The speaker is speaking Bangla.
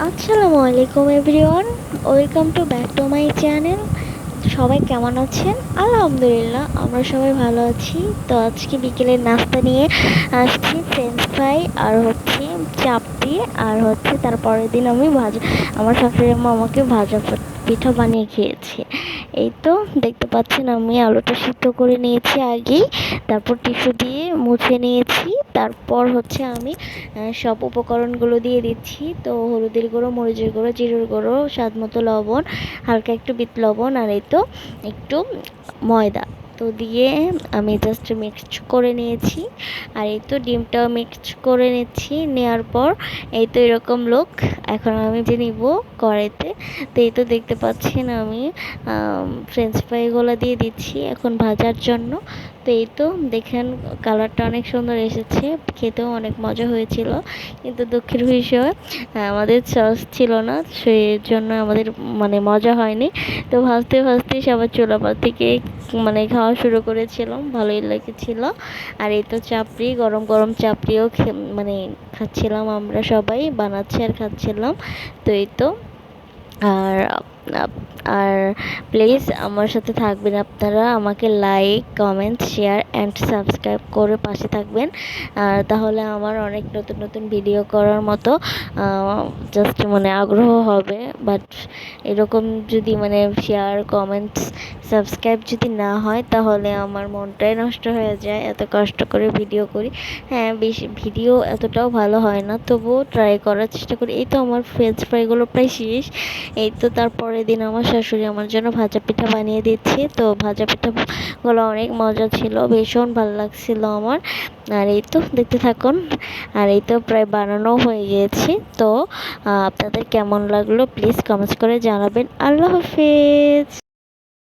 আসসালামু আলাইকুম everyone, welcome to back to my channel. সবাই কেমন আছেন? আলহামদুলিল্লাহ, আমরা সবাই ভালো আছি। তো আজকে বিকেলের নাস্তা নিয়ে আসছি ফ্রেঞ্চ ফ্রাই আর হচ্ছে চাপটি, আর হচ্ছে তার পরের দিন আমি আমার শাশুড়ি আম্মা আমাকে ভাজা পিঠা বানিয়ে খেয়েছি। এই তো দেখতে পাচ্ছেন, আমি আলুটা সিদ্ধ করে নিয়েছি আগেই, তারপর টিস্যু দিয়ে মুছে নিয়েছি। তারপর হচ্ছে আমি সব উপকরণগুলো দিয়ে দিচ্ছি। তো হলুদের গুঁড়ো, মরিচের গুঁড়ো, জিরের গুঁড়ো, স্বাদ মতো লবণ, হালকা একটু বিট লবণ, আর এই তো একটু ময়দা তো দিয়ে আমি জাস্ট মিক্সড করে নিয়েছি। আর এই তো ডিমটাও মিক্সড করে নিচ্ছি, নেওয়ার পর এই তো এরকম লোক। এখন আমি যে নিব কড়াইতে, তো এই তো দেখতে পাচ্ছেন আমি ফ্রেঞ্চ ফ্রাইগুলো দিয়ে দিচ্ছি এখন ভাজার জন্য। তো এই তো দেখেন, কালারটা অনেক সুন্দর এসেছে, খেতেও অনেক মজা হয়েছিল। কিন্তু দুঃখের বিষয় আমাদের সস ছিল না, সেই জন্য আমাদের মজা হয়নি। তো ভাজতে ভাজতে সবার চুলাপাত থেকে খাওয়া শুরু করেছিলাম, ভালোই লেগেছিল। আর এই তো চাপড়ি, গরম গরম চাপড়িও খাচ্ছিলাম, আমরা সবাই বানাচ্ছি আর খাচ্ছিলাম। তো এই তো আর আর প্লিজ আমার সাথে থাকবেন আপনারা, আমাকে like, comment, share and subscribe করে পাশে থাকবেন। আর তাহলে আমার অনেক নতুন নতুন ভিডিও করার মতো জাস্ট আগ্রহ হবে। বাট এরকম যদি শেয়ার, কমেন্টস, সাবস্ক্রাইব যদি না হয়, তাহলে আমার মনটাই নষ্ট হয়ে যায়। এত কষ্ট করে ভিডিও করি, হ্যাঁ বেশি ভিডিও এতটাও ভালো হয় না, তবুও ট্রাই করার চেষ্টা করি। এই তো আমার ফ্রেঞ্চ ফ্রাইগুলো প্রায় শেষ। এই তো তারপরের দিন আমার শাশুড়ি আমার জন্য ভাজা পিঠা বানিয়ে দিচ্ছে। তো ভাজা পিঠাগুলো অনেক মজা ছিল, ভীষণ ভালো লাগছিল আমার। আর এই তো দেখতে থাকুন। আর এই তো প্রায় বানানো হয়ে গিয়েছে। তো আপনাদের কেমন লাগলো প্লিজ কমেন্টস করে জানাবেন। আল্লাহ হাফেজ।